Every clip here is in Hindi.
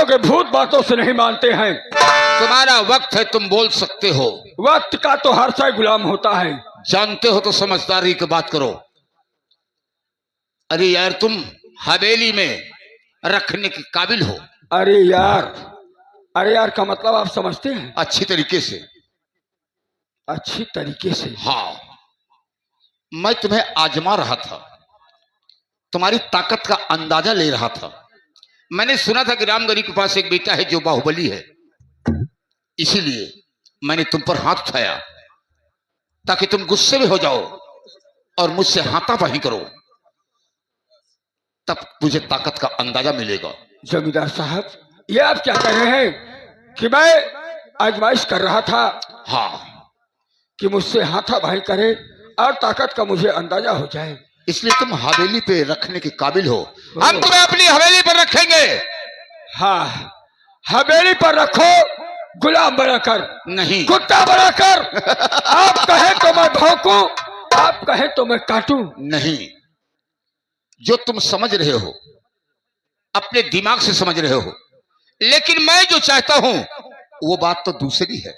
के भूत बातों से नहीं मानते हैं। तुम्हारा वक्त है, तुम बोल सकते हो। वक्त का तो हर सा गुलाम होता है। जानते हो तो समझदारी की बात करो। अरे यार, तुम हवेली में रखने के काबिल हो। अरे यार का मतलब आप समझते हैं? अच्छी तरीके से। अच्छी तरीके से? हाँ, मैं तुम्हें आजमा रहा था, तुम्हारी ताकत का अंदाजा ले रहा था। मैंने सुना था कि रामगरी के पास एक बेटा है जो बाहुबली है, इसीलिए मैंने तुम पर हाथ उठाया ताकि तुम गुस्से में हो जाओ और मुझसे हाथापाई करो, तब मुझे ताकत का अंदाजा मिलेगा। जमींदार साहब, ये आप क्या कह रहे हैं कि मैं आजमाइश कर रहा था? हाँ, कि मुझसे हाथापाई करे और ताकत का मुझे अंदाजा हो जाए, इसलिए तुम हवेली पे रखने के काबिल हो। हम तुम्हें अपनी हवेली पर रखेंगे। हाँ, हवेली पर रखो, गुलाम बनाकर नहीं, कुत्ता बनाकर। आप कहें तो मैं भौंकूं, आप कहें तो मैं काटूं। नहीं, जो तुम समझ रहे हो अपने दिमाग से समझ रहे हो, लेकिन मैं जो चाहता हूं वो बात तो दूसरी है।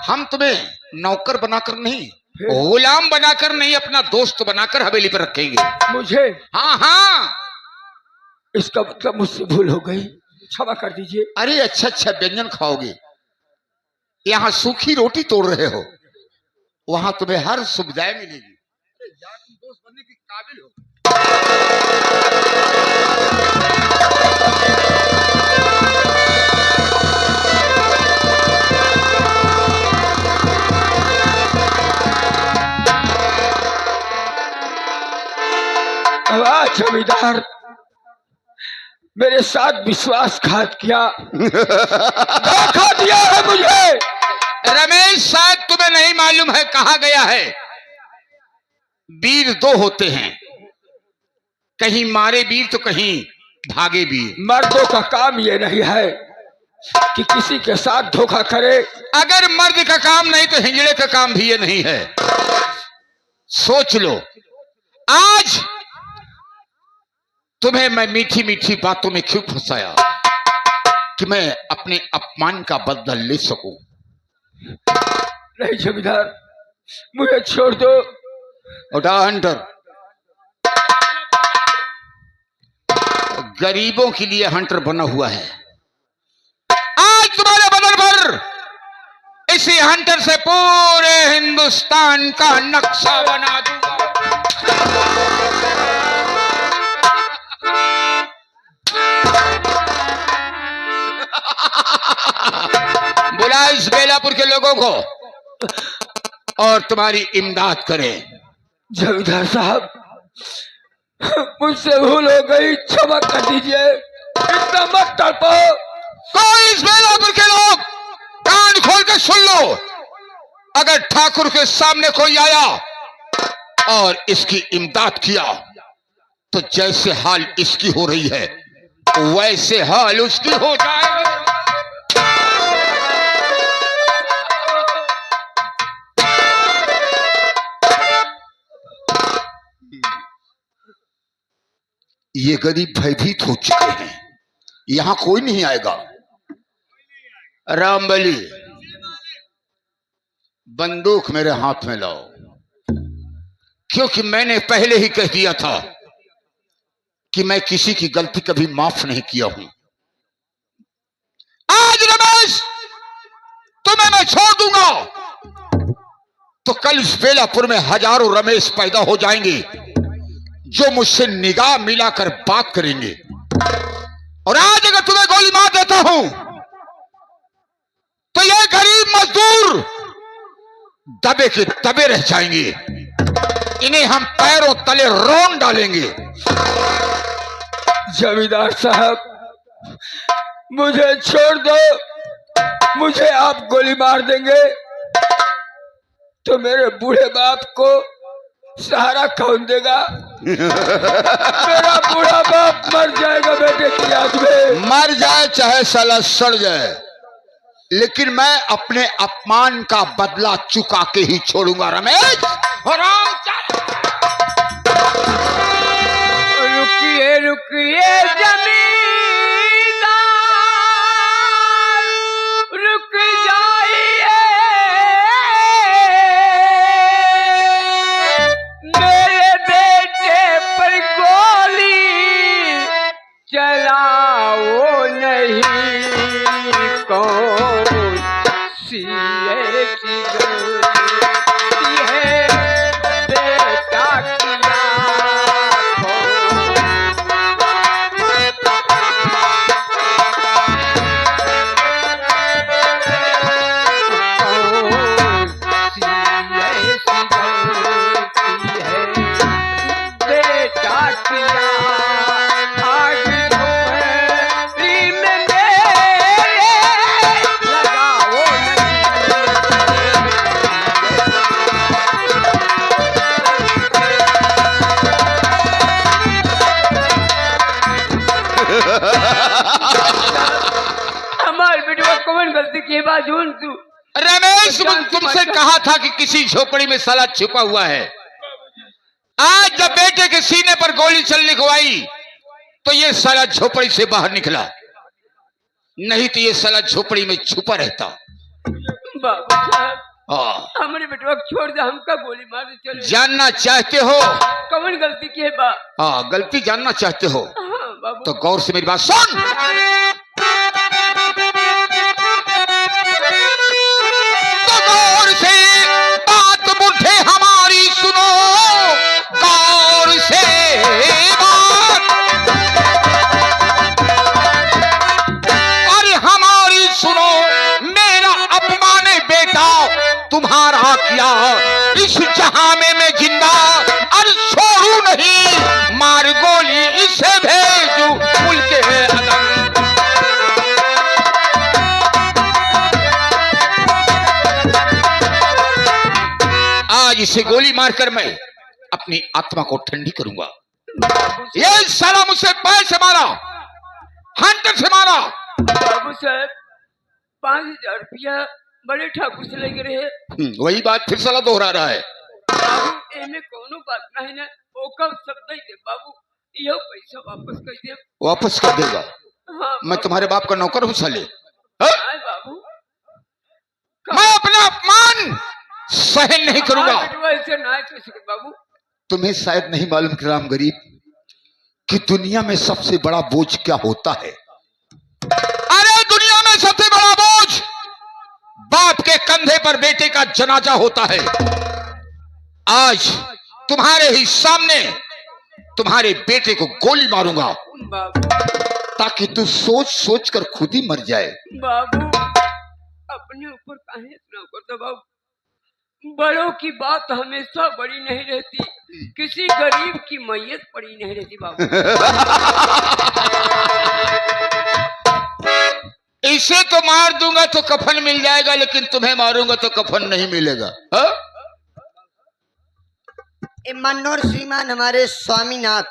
हम तुम्हें नौकर बनाकर नहीं, गुलाम बनाकर नहीं, अपना दोस्त बनाकर हवेली पर रखेंगे। मुझे? हाँ हाँ, इसका मतलब मुझसे भूल हो गई, क्षमा कर दीजिए। अरे अच्छा अच्छा व्यंजन खाओगे, यहाँ सूखी रोटी तोड़ रहे हो, वहां तुम्हें हर सुविधाएं मिलेगी। तुम दोस्त बनने के काबिल हो। जमींदार, मेरे साथ विश्वासघात किया, धोखा दिया है मुझे। रमेश, शायद तुम्हें नहीं मालूम है, कहा गया है वीर दो होते हैं, कहीं मारे वीर तो कहीं भागे वीर। मर्दों का काम ये नहीं है कि किसी के साथ धोखा करे। अगर मर्द का काम नहीं तो हिंजड़े का काम भी ये नहीं है। सोच लो, आज तुम्हें मैं मीठी मीठी बातों में क्यों फंसाया कि मैं अपने अपमान का बदला ले सकूं। नहीं जमींदार, मुझे छोड़ दो। उठा हंटर, गरीबों के लिए हंटर बना हुआ है। आज तुम्हारे बदन पर इसी हंटर से पूरे हिंदुस्तान का नक्शा बना दूंगा। बुला इस बेलापुर के लोगों को और तुम्हारी इमदाद करें। जमींदार साहब, मुझसे भूल हो गई, क्षमा कर दीजिए। इतना मत तड़पो। कोई इस बेलापुर के लोग कान खोल के सुन लो, अगर ठाकुर के सामने कोई आया और इसकी इमदाद किया तो जैसे हाल इसकी हो रही है वैसे हाल उसकी हो जाएगा। ये गरीब भयभीत हो चुके हैं, यहां कोई नहीं आएगा। रामबली, बंदूक मेरे हाथ में लाओ, क्योंकि मैंने पहले ही कह दिया था कि मैं किसी की गलती कभी माफ नहीं किया हूं। आज रमेश तुम्हें मैं छोड़ दूंगा तो कल इस बेलापुर में हजारों रमेश पैदा हो जाएंगे जो मुझसे निगाह मिलाकर बात करेंगे। और आज अगर तुम्हें गोली मार देता हूं तो ये गरीब मजदूर दबे के दबे रह जाएंगे, इन्हें हम पैरों तले रोन डालेंगे। जमींदार साहब, मुझे छोड़ दो। मुझे आप गोली मार देंगे तो मेरे बूढ़े बाप को सहारा कौन देगा? मेरा बूढ़ा बाप मर जाएगा बेटे की याद में। मर जाए चाहे साला सड़ जाए, लेकिन मैं अपने अपमान का बदला चुका के ही छोड़ूंगा रमेश। रुकिए रुकिए जमींदार, के बाद जोन तू रमेश, तुमसे कहा था कि किसी झोपड़ी में साला छुपा हुआ है। आज जब बेटे के सीने पर गोली चलने को आई तो ये साला झोपड़ी से बाहर निकला, नहीं तो ये साला झोपड़ी में छुपा रहता। बाबू साहब, हमारे बेटवा छोड़ दे, हमका गोली मार दे चले। जानना चाहते हो कौन गलती की है बा? हाँ, गलती जानना चाहते हो? हाँ बाबू। तो गौर से मेरी बात सुन। तो गौर से बात बुढ़े हमारी सुनो, गौर से बात अरे हमारी सुनो। मेरा अपमान बेटा तुम्हारा किया, इस जहां में मैं जिंदा और छोड़ू नहीं, मार गोली इसे भेजू मुल्क है अदम। आज इसे गोली मारकर मैं अपनी आत्मा को ठंडी करूंगा। ये साला मुझसे पैर से मारा, हंटर से मारा। बाबू साहब, 5,000 रुपया बड़े ठाकुर से लेके रहे। वही बात फिर साला दोहरा रहा है। बाबू एमे कोनो बात नहीं ना, ओका सब दे दे बाबू, यो पैसा वापस कर दे। वापस कर देगा? हाँ मैं तुम्हारे बाप का नौकर हूँ साले? बाबू, मैं अपना अपमान सहन नहीं करूंगा। ऐसे ना कर सके बाबू। तुम्हें शायद नहीं मालूम कि राम गरीब कि दुनिया में सबसे बड़ा बोझ क्या होता है। अरे दुनिया में सबसे बड़ा बोझ बाप के कंधे पर बेटे का जनाजा होता है। आज तुम्हारे ही सामने तुम्हारे बेटे को गोली मारूंगा बाबू, ताकि तू सोच सोच कर खुद ही मर जाए। बाबू अपने ऊपर काहे इतना करते बाबू? बड़ों की बात हमेशा बड़ी नहीं रहती, किसी गरीब की मैयत बड़ी नहीं रहती बाबू। इसे तो मार दूंगा तो कफन मिल जाएगा, लेकिन तुम्हें मारूंगा तो कफन नहीं मिलेगा। मनोहर श्रीमान हमारे स्वामीनाथ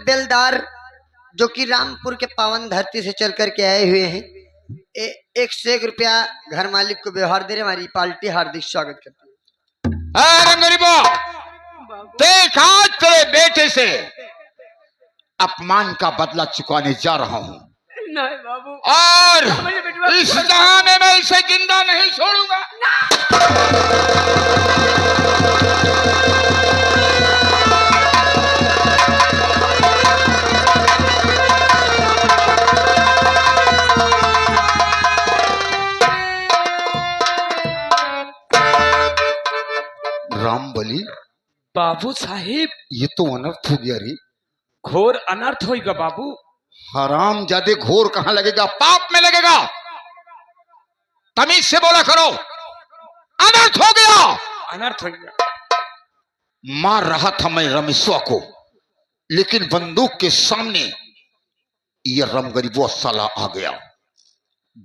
बेलदार, जो कि रामपुर के पावन धरती से चल करके आए हुए हैं, 101 रुपया घर मालिक को व्यवहार दे रहे। हमारी पार्टी हार्दिक स्वागत करती है। गरीबा, देख आज तेरे बेटे से अपमान का बदला चुकाने जा रहा हूँ। नहीं बाबू, और इस जहां में मैं इसे जिंदा नहीं छोड़ूंगा। राम बली, बाबू साहिब, ये तो अनर्थ हो गया रे। घोर अनर्थ होगा बाबू। हराम जादे, घोर कहां लगेगा, पाप में लगेगा। तमीज से बोला करो, अनर्थ हो गया। अनर्थ हो गया। मार रहा था मैं रमेश्वर को, लेकिन बंदूक के सामने ये रामगरीबो साला आ गया।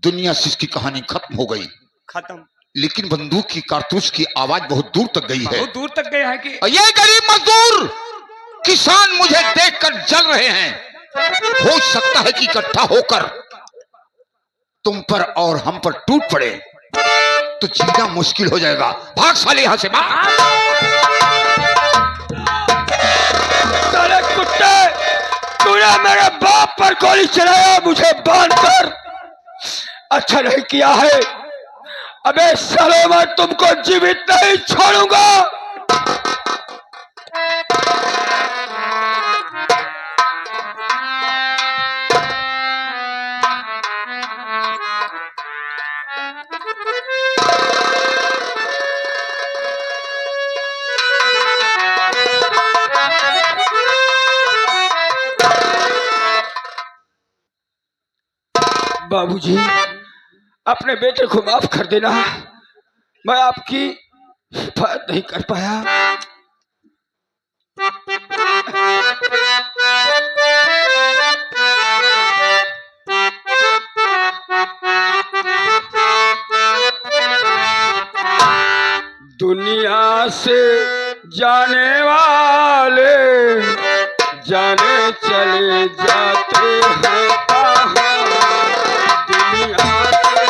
दुनिया से इसकी कहानी खत्म हो गई, खत्म। लेकिन बंदूक की कारतूस की आवाज बहुत दूर तक गई है। बहुत दूर तक गया है कि ये गरीब मजदूर किसान मुझे देखकर जल रहे हैं। हो सकता है कि इकट्ठा होकर तुम पर और हम पर टूट पड़े तो जीना मुश्किल हो जाएगा। भाग साले यहां से, भाग। साले कुत्ते, तूने मेरे बाप पर गोली चलाया, मुझे बांधकर। अच्छा नहीं किया है। अबे सालों मैं तुमको जीवित नहीं छोड़ूंगा। बाबूजी, अपने बेटे को माफ कर देना, मैं आपकी हिफाजत नहीं कर पाया। दुनिया से जाने वाले जाने चले जाते हैं कहाँ। दुनिया से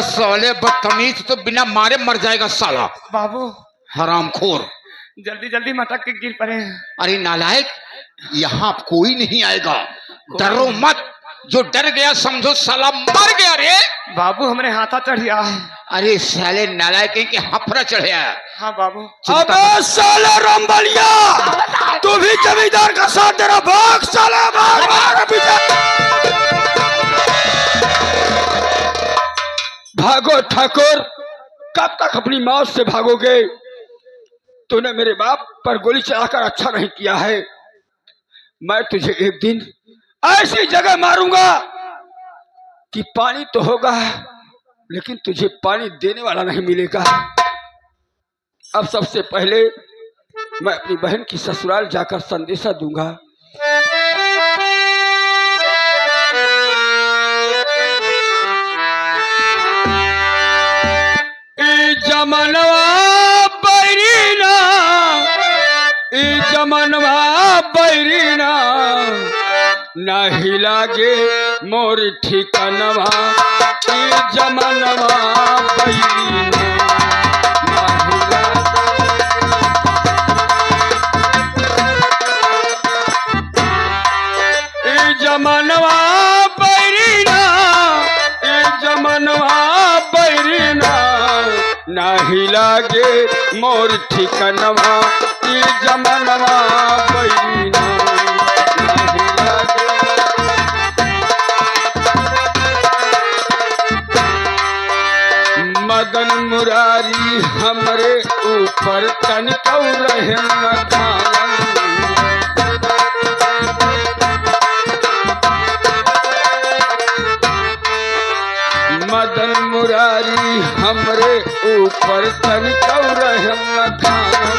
साले बदतमीज, तो बिना मारे मर जाएगा साला बाबू हरामखोर। जल्दी जल्दी मटक के गिर पड़े। अरे नालायक, यहाँ कोई नहीं आएगा, डरो मत। जो डर गया समझो साला मर गया रे। बाबू हमरे हाथा चढ़िया है। अरे साले नालायक के हफरा चढ़िया। हाँ बाबू। अबे साले रंबलिया, तू भी जमींदार का साथ दे रहा, भाग साले भाग भाग पीछे। भागो ठाकुर, कब तक अपनी मौत से भागोगे? तूने मेरे बाप पर गोली चलाकर अच्छा नहीं किया है। मैं तुझे एक दिन ऐसी जगह मारूंगा कि पानी तो होगा लेकिन तुझे पानी देने वाला नहीं मिलेगा। अब सबसे पहले मैं अपनी बहन की ससुराल जाकर संदेशा दूंगा। जमनवा बैरीना नहीं लागे मोर ठिकानवा, जमनवा बैरीना नहीं लागे। जमनवा बैरीना, जमनवा बैरीना नहीं लागे मोर ठिकानवा, जमनवा बैरीना नहीं लागे। मदन मुरारी हमरे ऊपर तनिकौ रहम न खायन, मदन मुरारी हमरे ऊपर तनिकौ रहम न खायन।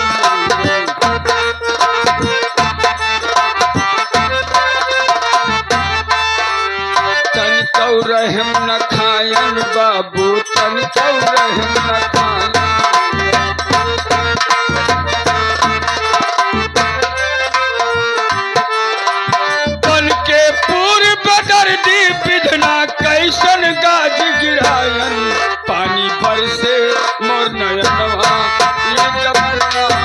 तनिकौ रहम न खायन बाबू, तनिकौ रहम न खायन। तन के पूर्व दर्दी विधना कैसन गाज गिरायन, पानी बरसे मोर नयनवा ये जमनवा।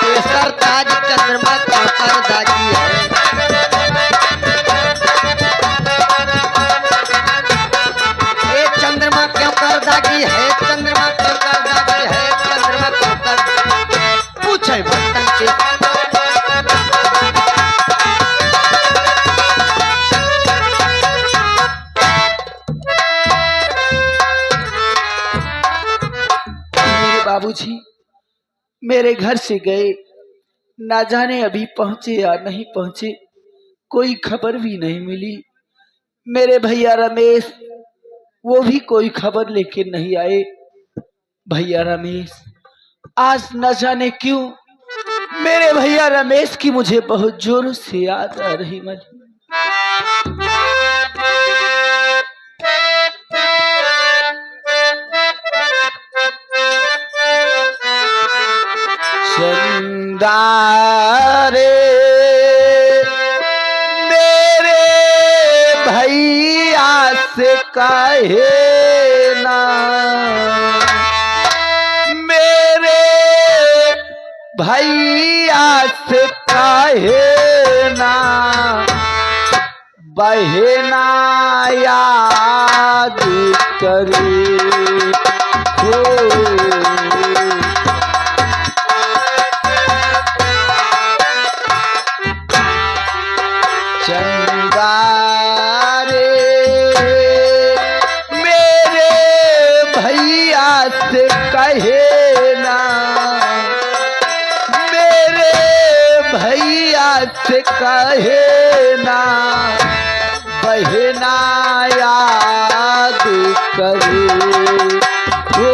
केसर ताज चंद्रमा का पर्दा की है, ये चंद्रमा क्यों कर दागी है, चंद्रमा क्यों कर दागी है, चंद्रमा क्यों कर पूछे भक्तन के। मेरे बाबूजी मेरे घर से गए, ना जाने अभी पहुंचे या नहीं पहुंचे, कोई खबर भी नहीं मिली। मेरे भैया रमेश वो भी कोई खबर लेके नहीं आए। भैया रमेश आज न जाने क्यों मेरे भैया रमेश की मुझे बहुत जोरों से याद आ रही मली। चंदारे मेरे भैया से कहे ना, मेरे भैया से कहे ना, बहना याद करे हो। चंदारे मेरे भैया से कहे ना, मेरे भैया से कहे ना, बहना याद करे हो।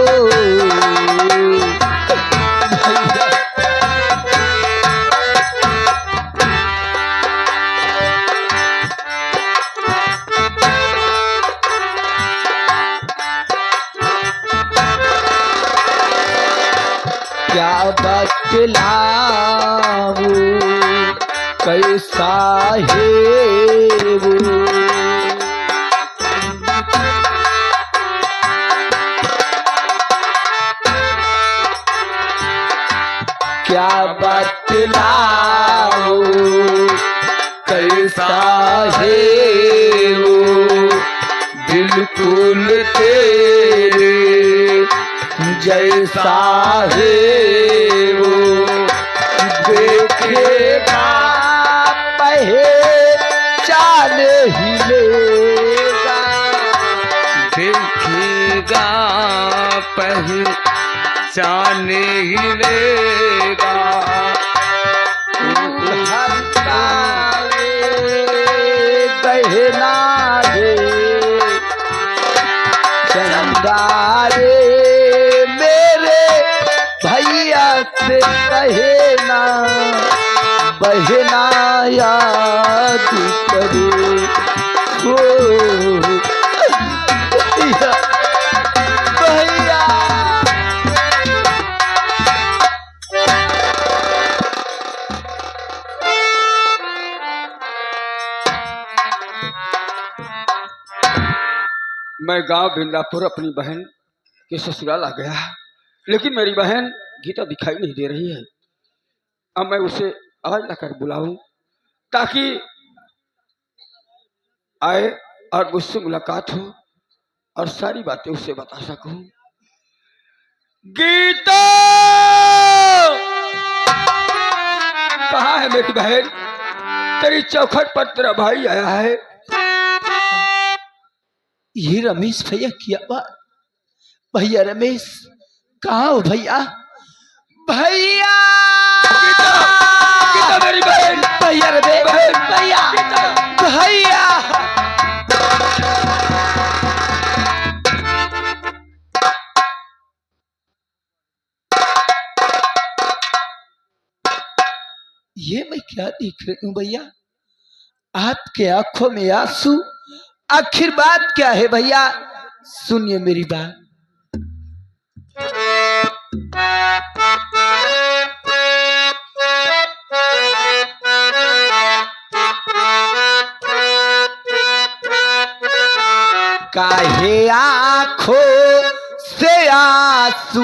क्या बतलाऊं कैसा है वो, क्या बतलाओ कैसा है वो बिल्कुल तेरे जैसा है वो देखेगा पहचान ही लेगा देखेगा पहचान ही लेगा बहना रे चंदा रे मेरे भैया से कहना बहना याद करे हो भैया भैया मैं गांव भिंदापुर अपनी बहन के ससुराल आ गया, लेकिन मेरी बहन गीता दिखाई नहीं दे रही है। अब मैं उसे आज लाकर बुलाऊं ताकि आए और मुझसे मुलाकात हो और सारी बातें उसे बता सकूं। गीता कहाँ है मेरी बहन? तेरी चौखट पर तेरा भाई आया है। ये रमेश भैया किया बात। भैया रमेश कहाँ हो भैया? भैया गीता, गीता मेरी बहन। भैया रमेश भैया भैया ये मैं क्या देख रही हूँ भैया? आपके आंखों में आंसू, आखिर बात क्या है भैया? सुनिए मेरी बात। काहे आंखों से आंसू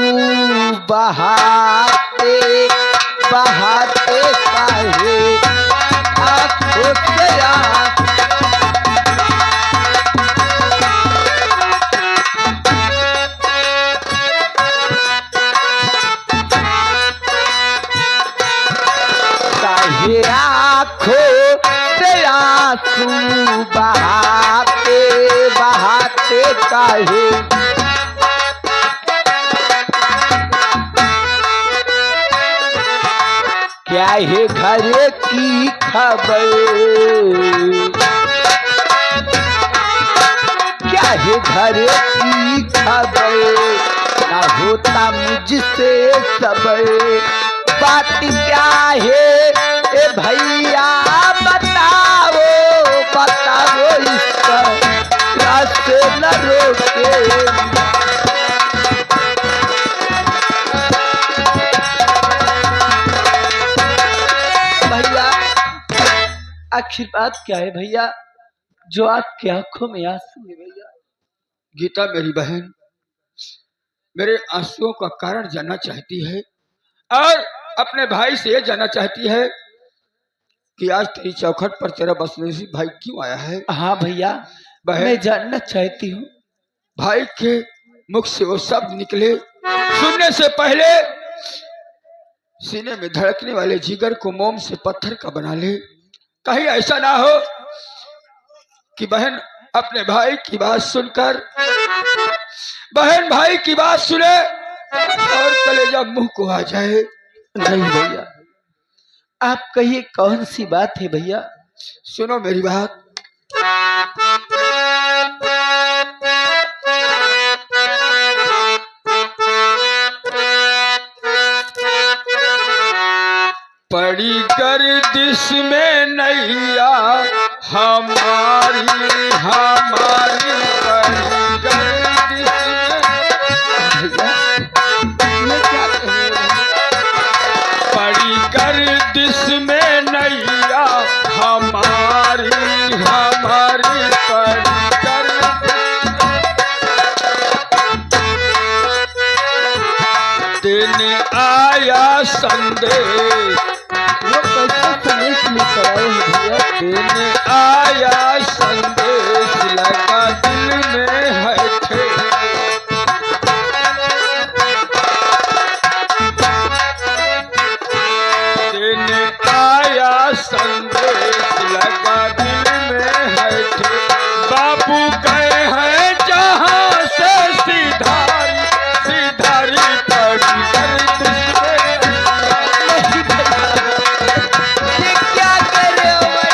बहाते बहाते काहे आंखों से आंसू काहे आंखों से आंसू बहाते बहाते काहे क्या है घर की खबर? क्या है घर की खबर? ना होता मुझसे सबर। बात क्या है ए भैया बताओ बताओ इसका रास्ते न रोके। भैया आखिर बात क्या है भैया जो आपकी आंखों में आंसू है भैया? गीता मेरी बहन मेरे आंसुओं का कारण जानना चाहती है और अपने भाई से यह जानना चाहती है कि आज तेरी चौखट पर तेरा बसनेसी भाई क्यों आया है। हाँ भैया बहन मैं जानना चाहती हूँ। भाई के मुख से वो शब्द निकले, सुनने से पहले सीने में धड़कने वाले जिगर को मोम से पत्थर का बना ले। कहीं ऐसा ना हो कि बहन अपने भाई की बात सुनकर बहन भाई की बात सुने और कलेजा मुंह को आ जाए। नहीं भैया आप कहिए कौन सी बात है भैया? सुनो मेरी बात। पड़ी गर्दिश में नैया हमारी हमारी पड़ी गर्दिश में पड़ी गर्दिश में नैया हमारी हमारी पड़ी गर्दिश देने आया संदेश, वो कैसा संदेश लेकर आए हैं भैया? देने आया संदेश, लगा दिल में है ठेस। देने आया संदेश, लगा दिल में है ठेस। बाबू गए हैं जहां से सिधारी, सिधारी पड़ी दर्द से। ये क्या कर रहे हो भाई?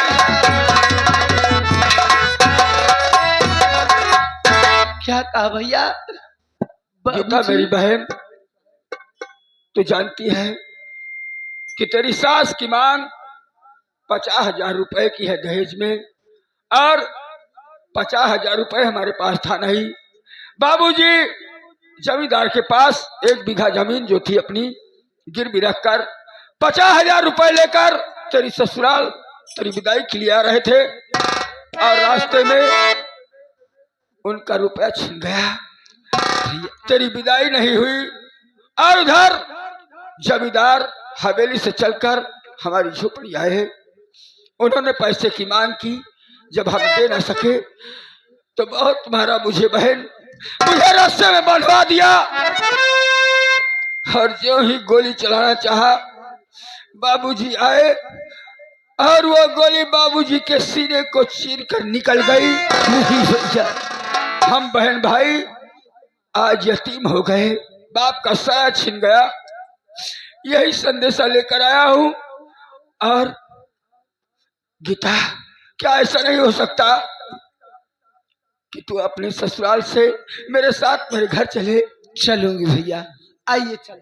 क्या कहा भैया? गीता बाबूजी, मेरी बहन, तू जानती है कि तेरी सास की मांग 50,000 रुपए की है दहेज में, और 50,000 रुपए हमारे पास था नहीं। बाबूजी जमींदार के पास 1 बीघा जमीन जो थी अपनी गिरवी रखकर 50,000 रुपए लेकर तेरी ससुराल तेरी विदाई के लिए आ रहे थे, और रास्ते में उनका रुपया छिन गया। तेरी विदाई नहीं हुई, और उधर जमींदार हवेली से चलकर हमारी झोपड़ी आए। उन्होंने पैसे की मांग की, जब हम दे न सके तो बहुत मारा मुझे बहन, मुझे रास्ते में बंधवा दिया, और जो ही गोली चलाना चाहा बाबूजी आए, और वो गोली बाबूजी के सीने को चीर कर निकल गई। नहीं भैया, हम बहन भाई आज यतीम हो गए, बाप का साया छिन गया। यही संदेशा लेकर आया हूं। और गीता, क्या ऐसा नहीं हो सकता कि तू अपने ससुराल से मेरे साथ मेरे घर चले? चलूंगी भैया, आइए चल।